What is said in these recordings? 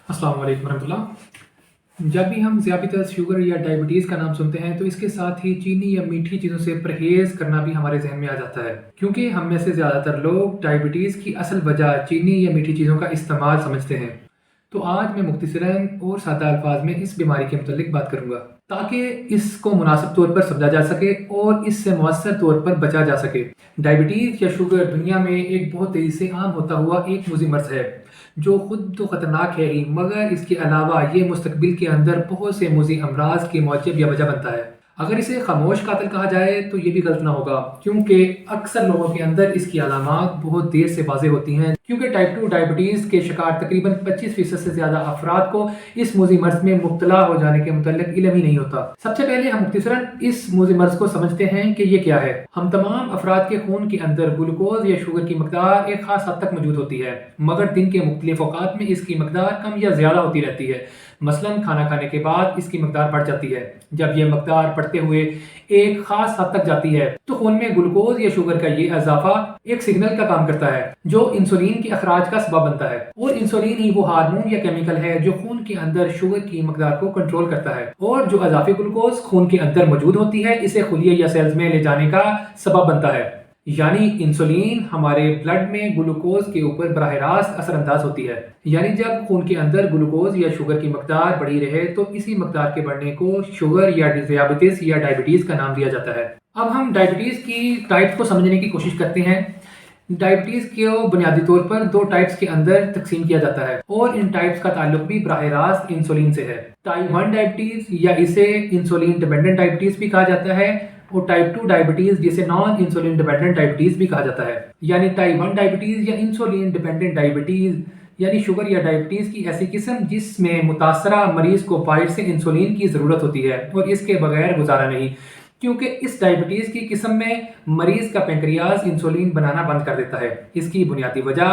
अस्सलाम वालेकुम रहमतुल्लाह। जब भी हम ज़्यादा शुगर या डायबिटीज़ का नाम सुनते हैं तो इसके साथ ही चीनी या मीठी चीज़ों से परहेज़ करना भी हमारे जहन में आ जाता है, क्योंकि हम में से ज़्यादातर लोग डायबिटीज़ की असल वजह चीनी या मीठी चीज़ों का इस्तेमाल समझते हैं। तो आज मैं मुख्तसरन और सादा अल्फाज में इस बीमारी के मुतल्लिक बात करूँगा, ताकि इसको मुनासिब तौर पर समझा जा सके और इससे मौसर तौर पर बचा जा सके। डायबिटीज़ या शुगर दुनिया में एक बहुत तेज़ी से आम होता हुआ एक मुज़ी मर्ज़ है, जो खुद तो ख़तरनाक है ही, मगर इसके अलावा ये मुस्तकबिल के अंदर बहुत से मुज़ी अमराज के मौजब या वजह बनता है। अगर इसे खामोश कातिल कहा जाए तो ये भी गलत ना होगा, क्योंकि अक्सर लोगों के अंदर इसकी अलामात बहुत देर से वाज़ेह होती हैं, क्योंकि टाइप 2 डायबिटीज़ के शिकार तकरीबन 25% से ज़्यादा अफराद को इस मुज़ी मर्ज़ में मुब्तला हो जाने के मुतल्लिक इल्म ही नहीं होता। सबसे पहले हम मुख्तसरन इस मुज़ी मर्ज़ को समझते हैं कि ये क्या है। हम तमाम अफराद के खून के अंदर ग्लूकोज या शुगर की मकदार एक ख़ास हद तक मौजूद होती है, मगर दिन के मुख्तलिफ औक़ात में इसकी मकदार कम या ज़्यादा होती रहती है। मसलन खाना खाने के बाद इसकी मकदार बढ़ जाती है। जब यह मकदार बढ़ते हुए एक खास हद तक जाती है तो खून में ग्लूकोज या शुगर का ये इजाफा एक सिग्नल का काम करता है, जो इंसुलिन के अखराज का सबब बनता है। और इंसुलिन ही वो हार्मोन या केमिकल है जो खून के अंदर शुगर की मकदार को कंट्रोल करता है, और जो इजाफी ग्लूकोज खून के अंदर मौजूद होती है इसे खुलिये या सेल्स में ले जाने का सबब बनता है। यानी इंसुलिन हमारे ब्लड में ग्लूकोज के ऊपर बराह रास्त असरअंदाज होती है। यानी जब खून के अंदर ग्लूकोज या शुगर की मकदार बढ़ी रहे तो इसी मकदार के बढ़ने को शुगर या डियाबिटीज या डायबिटीज का नाम दिया जाता है। अब हम डायबिटीज की टाइप्स को समझने की कोशिश करते हैं। डायबिटीज को बुनियादी तौर पर दो टाइप्स के अंदर तकसीम किया जाता है, और इन टाइप्स का ताल्लुक भी बराह रास्त इंसुलिन से है। टाइप 1 डायबिटीज या इसे इंसुलिन डिपेंडेंट डायबिटीज भी कहा जाता है, और टाइप 2 डायबिटीज जिसे नॉन इंसुलिन डिपेंडेंट डायबिटीज भी कहा जाता है। यानी टाइप 1 डायबिटीज या इंसुलिन डिपेंडेंट डायबिटीज यानी शुगर या डायबिटीज की ऐसी किस्म जिसमें मुतासरा मरीज को बाहर से इंसुलिन की ज़रूरत होती है और इसके बगैर गुजारा नहीं, क्योंकि इस डायबिटीज़ की किस्म में मरीज़ का पेंक्रियाज इंसुलिन बनाना बंद कर देता है। इसकी बुनियादी वजह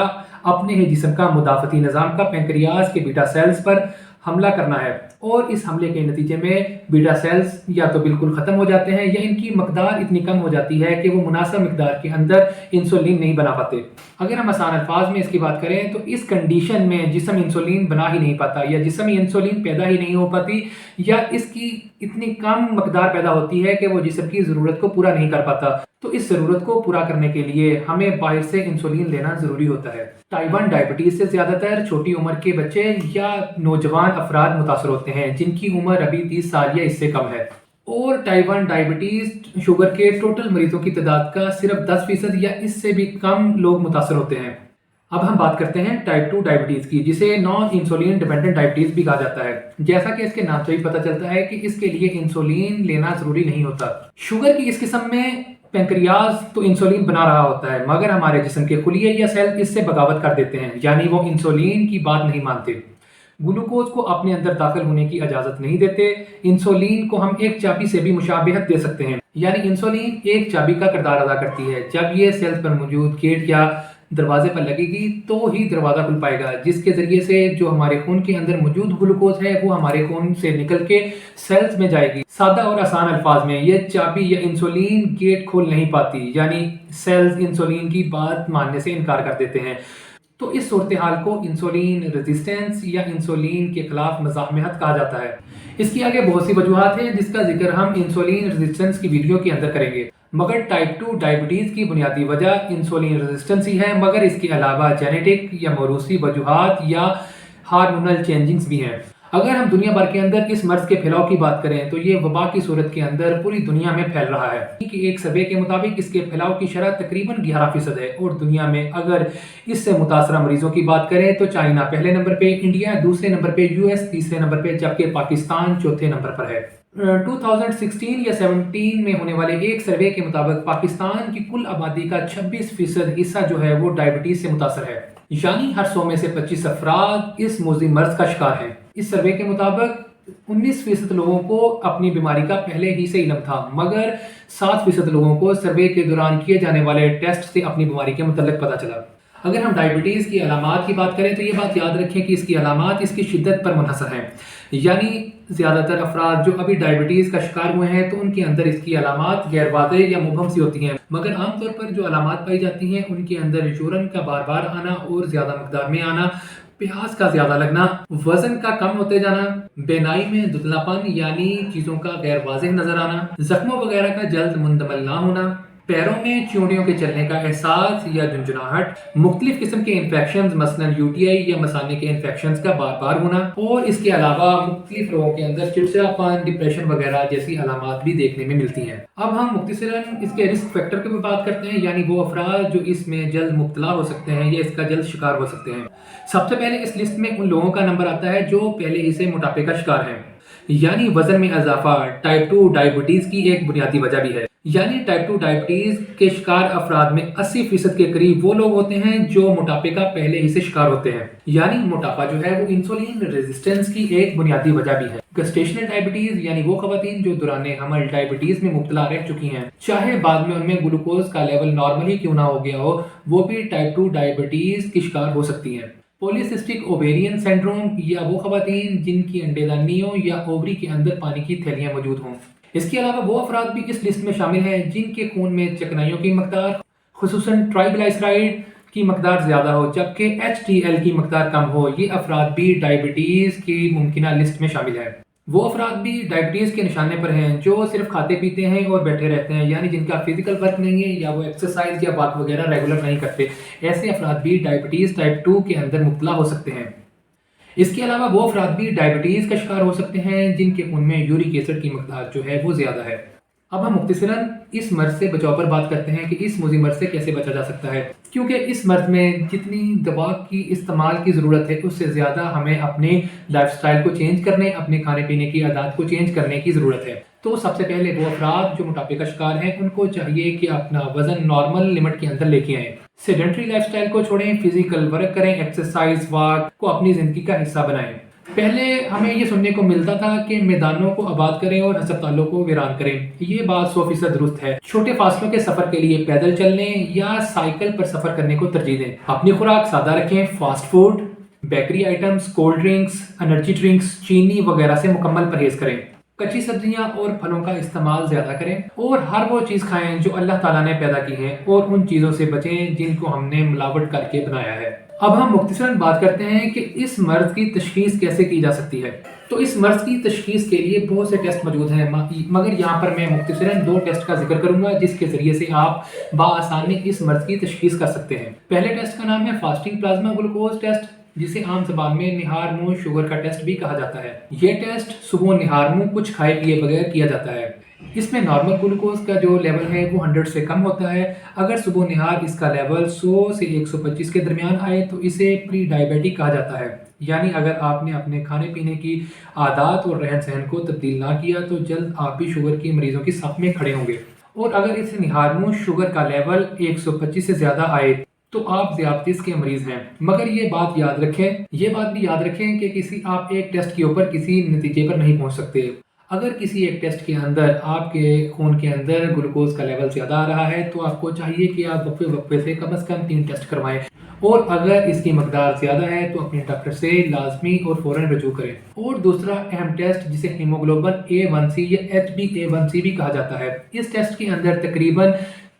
अपने ही जिस्म का मुदाफ़ती निज़ाम का पेंक्रियाज के बीटा सेल्स पर हमला करना है, और इस हमले के नतीजे में बीटा सेल्स या तो बिल्कुल ख़त्म हो जाते हैं या इनकी मकदार इतनी कम हो जाती है कि वो मुनासिब मकदार के अंदर इंसुलिन नहीं बना पाते। अगर हम आसान अल्फाज में इसकी बात करें तो इस कंडीशन में जिस्म इंसुलिन बना ही नहीं पाता, या जिस्म इंसुलिन पैदा ही नहीं हो पाती, या इसकी इतनी कम मकदार पैदा होती है कि वो जिस्म की ज़रूरत को पूरा नहीं कर पाता। तो इस ज़रूरत को पूरा करने के लिए हमें बाहर से इंसुलिन लेना ज़रूरी होता है। टाइप 1 डायबिटीज़ से ज़्यादातर छोटी उम्र के बच्चे या नौजवान अफराद मुतासर होते हैं जिनकी उम्र अभी 30 साल या इससे कम है, और टाइप 1 डायबिटीज़ शुगर के टोटल मरीजों की तादाद का सिर्फ 10% या इससे भी कम लोग मुतासर होते हैं। अब हम बात करते हैं टाइप 2 डायबिटीज़ की, जिसे नॉन इंसुलिन डिपेंडेंट डायबिटीज़ भी कहा जाता है। जैसा कि इसके नाम से ही पता चलता है कि इसके लिए इंसुलिन लेना ज़रूरी नहीं होता। शुगर की इस किस्म में पेंक्रियाज तो इंसुलिन बना रहा होता है, मगर हमारे जिस्म के खुलिये या सेल इससे बगावत कर देते हैं, यानी वो इंसुलिन की बात नहीं मानते, ग्लूकोज को अपने अंदर दाखिल होने की इजाज़त नहीं देते। इंसुलिन को हम एक चाबी से भी मुशाबिहत दे सकते हैं, यानी इंसुलिन एक चाबी का किरदार अदा करती है। जब ये सेल्स पर मौजूद गेट या दरवाजे पर लगेगी तो ही दरवाज़ा खुल पाएगा, जिसके ज़रिए से जो हमारे खून के अंदर मौजूद ग्लूकोज है वो हमारे खून से निकल के सेल्स में जाएगी। सादा और आसान अल्फाज में ये चाबी या इंसुलिन गेट खोल नहीं पाती, यानी सेल्स इंसुलिन की बात मानने से इनकार कर देते हैं। तो इस सूरत हाल को इंसुलिन रेजिस्टेंस या इंसुलिन के खिलाफ मज़ाहमत कहा जाता है। इसकी आगे बहुत सी वजूहात हैं जिसका जिक्र हम इंसुलिन रेजिस्टेंस की वीडियो के अंदर करेंगे, मगर टाइप 2 डायबिटीज़ की बुनियादी वजह इंसुलिन रेजिस्टेंस ही है, मगर इसके अलावा जेनेटिक या मौरूसी वजूहात या हार्मोनल चेंजिंग्स भी हैं। अगर हम दुनिया भर के अंदर इस मर्ज के फैलाव की बात करें तो ये वबा की सूरत के अंदर पूरी दुनिया में फैल रहा है। कि एक सर्वे के मुताबिक इसके फैलाव की शरह तकरीबन 11% है, और दुनिया में अगर इससे मुतासरा मरीजों की बात करें तो चाइना पहले नंबर पे, इंडिया दूसरे नंबर पे, यूएस तीसरे नंबर पे, जबकि पाकिस्तान चौथे नंबर पर है। 2016 या 17 में होने वाले एक सर्वे के मुताबिक पाकिस्तान की कुल आबादी का 26% हिस्सा जो है वो डायबिटीज से मुतासर है, यानी हर 100 में से 25 अफराद इस मोज़ी मर्ज का शिकार हैं। इस सर्वे के मुताबिक 19% लोगों को अपनी बीमारी का पहले ही से इल्म था, मगर 7% लोगों को सर्वे के दौरान किए जाने वाले टेस्ट से अपनी बीमारी के मुतल्लिक पता चला। अगर हम डायबिटीज़ की अलामात की बात करें तो ये बात याद रखें कि इसकी अलामात इसकी शिद्दत पर मुनहसर हैं, यानी ज़्यादातर अफराद जो अभी डायबिटीज़ का शिकार हुए हैं तो उनके अंदर इसकी अलामात गैर वाज़ेह या मुबहम सी होती हैं, मगर आमतौर पर जो अलामात पाई जाती हैं उनके अंदर यूरिन का बार बार आना और ज़्यादा मकदार में आना, प्यास का ज्यादा लगना, वजन का कम होते जाना, बेनाई में धुंधलापन यानी चीजों का गैर वाज़ेह नजर आना, जख्मों वगैरह का जल्द मुंदमल ना होना, पैरों में चूड़ियों के चलने का एहसास या झुंझुनाहट, मुख्तलिफ किस्म के इन्फेक्शन मसलन यूटीआई या मसाने के इन्फेक्शन का बार बार होना, और इसके अलावा मुख्तलिफ लोगों के अंदर चिड़चिड़ापन, डिप्रेशन वगैरह जैसी अलामात भी देखने में मिलती हैं। अब हम मुख्तसरन इसके रिस्क फैक्टर की बात करते हैं, यानी वो अफराद जो इसमें जल्द मुब्तला हो सकते हैं या इसका जल्द शिकार हो सकते हैं। सबसे पहले इस लिस्ट में उन लोगों का नंबर आता है जो पहले ही से मोटापे का शिकार हैं, यानी वजन में इजाफा टाइप 2 डायबिटीज की एक बुनियादी वजह भी है। यानी टाइप 2 डायबिटीज के शिकार अफराद में 80% के करीब वो लोग होते हैं जो मोटापे का पहले ही से शिकार होते हैं। यानी मोटापा जो है वो इंसुलिन रेजिस्टेंस की एक बुनियादी वजह भी है। गेस्टेशनल डायबिटीज यानी वो खवातीन जो दौरान हमल डायबिटीज में मुब्तला रह चुकी हैं, चाहे बाद में उनमें ग्लूकोज का लेवल नॉर्मल ही क्यों ना हो गया हो, वो भी टाइप 2 डायबिटीज की शिकार हो सकती हैं। पॉलीसिस्टिक ओवेरियन सिंड्रोम या वो खवातीन जिनकी अंडेदानियों या ओवरी के अंदर पानी की थैलियां मौजूद हों। इसके अलावा वो अफराद भी इस लिस्ट में शामिल हैं जिनके खून में चिकनाइयों की मकदार, खुसूसन ट्राइग्लिसराइड की मकदार ज़्यादा हो जबकि HDL की मकदार कम हो। ये अफराद भी डायबिटीज़ की मुमकिना लिस्ट में शामिल है। वो अफराद भी डायबिटीज़ के निशाने पर हैं जो सिर्फ खाते पीते हैं और बैठे रहते हैं, यानी जिनका फिजिकल वर्क नहीं है या वो एक्सरसाइज या वॉक वगैरह रेगुलर नहीं करते। ऐसे अफराद भी डायबिटीज़ टाइप 2 के अंदर मुब्तला हो सकते हैं। इसके अलावा वो अफराद भी डायबिटीज़ का शिकार हो सकते हैं जिनके खून में यूरिक एसिड की मकदार जो है वो ज़्यादा है। अब हम मुख्तसरन इस मर्ज से बचाव पर बात करते हैं कि इस मुज़ी मर्ज से कैसे बचा जा सकता है, क्योंकि इस मर्ज में जितनी दवा की इस्तेमाल की ज़रूरत है उससे ज़्यादा हमें अपने लाइफस्टाइल को चेंज करने, अपने खाने पीने की आदत को चेंज करने की ज़रूरत है। तो सबसे पहले वो अफराद जो मोटापे का शिकार हैं उनको चाहिए कि अपना वजन नॉर्मल लिमिट के अंदर लेके आएँ, सेडेंटरी लाइफस्टाइल को छोड़ें, फिजिकल वर्क करें, एक्सरसाइज वॉक को अपनी ज़िंदगी का हिस्सा बनाएं। पहले हमें ये सुनने को मिलता था कि मैदानों को आबाद करें और अस्पतालों को वीरान करें। ये बात 100% दुरुस्त है। छोटे फासलों के सफर के लिए पैदल चलने या साइकिल पर सफर करने को तरजीह दें। अपनी खुराक सादा रखें, fast food, bakery items, cold drinks, energy drinks, चीनी वगैरह से मुकम्मल परहेज करें। कच्ची सब्जियां और फलों का इस्तेमाल ज्यादा करें और हर वो चीज़ खाएं जो अल्लाह ताला ने पैदा की है और उन चीज़ों से बचें जिनको हमने मिलावट करके बनाया है। अब हम मुख्तसरन बात करते हैं कि इस मर्ज की तशखीस कैसे की जा सकती है। तो इस मर्ज की तशखीस के लिए बहुत से टेस्ट मौजूद हैं, मगर यहाँ पर मैं मुख्तसरन 2 टेस्ट का जिक्र करूंगा जिसके ज़रिए से आप बाआसानी इस मर्ज की तशखीस कर सकते हैं। पहले टेस्ट का नाम है फास्टिंग प्लाज्मा ग्लूकोज टेस्ट, जिसे आम जबान में निहार मुंह शुगर का टेस्ट भी कहा जाता है। ये टेस्ट सुबह निहार मुंह कुछ खाए पिए बगैर किया जाता है। इसमें नॉर्मल ग्लूकोज का जो लेवल है वो 100 से कम होता है। अगर सुबह निहार इसका लेवल 100 से 125 के दरमियान आए तो इसे प्री डायबिटिक कहा जाता है। यानी अगर आपने अपने खाने पीने की आदत और रहन सहन को तब्दील ना किया तो जल्द आप भी शुगर की मरीजों की साथ में खड़े होंगे। और अगर इस निहार मुंह शुगर का लेवल 125 से ज़्यादा आए तो आप ज़ियादतीस के मरीज हैं। मगर ये बात भी याद रखें कि किसी आप एक टेस्ट के ऊपर किसी नतीजे पर नहीं पहुंच सकते। अगर किसी एक टेस्ट के अंदर आपके खून के अंदर ग्लूकोज का लेवल ज़्यादा आ रहा है तो आपको चाहिए कि आप वक्फे से कम से कम 3 टेस्ट करवाएं, और अगर इसकी मकदार ज़्यादा है तो अपने डॉक्टर से लाजमी और फ़ौरन रजू करें। और दूसरा अहम टेस्ट जिसे हीमोग्लोबिन A1C या HbA1c भी कहा जाता है, इस टेस्ट के अंदर तकरीबन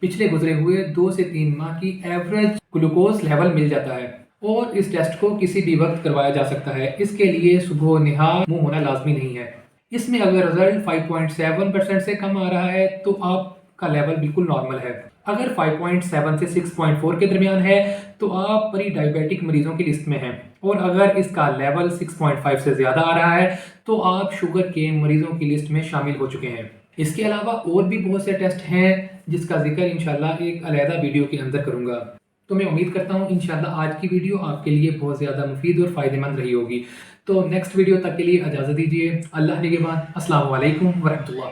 पिछले गुजरे हुए 2 से 3 माह की एवरेज ग्लूकोज लेवल मिल जाता है और इस टेस्ट को किसी भी वक्त करवाया जा सकता है। इसके लिए सुबह निहार मुंह होना लाजमी नहीं है। इसमें अगर रिजल्ट 5.7% से कम आ रहा है तो आपका लेवल बिल्कुल नॉर्मल है। अगर 5.7 से 6.4 के दरमियान है तो आप प्री डायबिटिक मरीजों की लिस्ट में हैं, और अगर इसका लेवल 6.5 से ज़्यादा आ रहा है तो आप शुगर के मरीजों की लिस्ट में शामिल हो चुके हैं। इसके अलावा और भी बहुत से टेस्ट हैं जिसका जिक्र इंशाल्लाह एक अलहदा वीडियो के अंदर करूंगा। तो मैं उम्मीद करता हूँ इंशाल्लाह आज की वीडियो आपके लिए बहुत ज़्यादा मुफीद और फ़ायदेमंद रही होगी। तो नेक्स्ट वीडियो तक के लिए इजाज़त दीजिए। अल्लाह निगहबान। अस्सलामु अलैकुम वरहमतुल्लाह।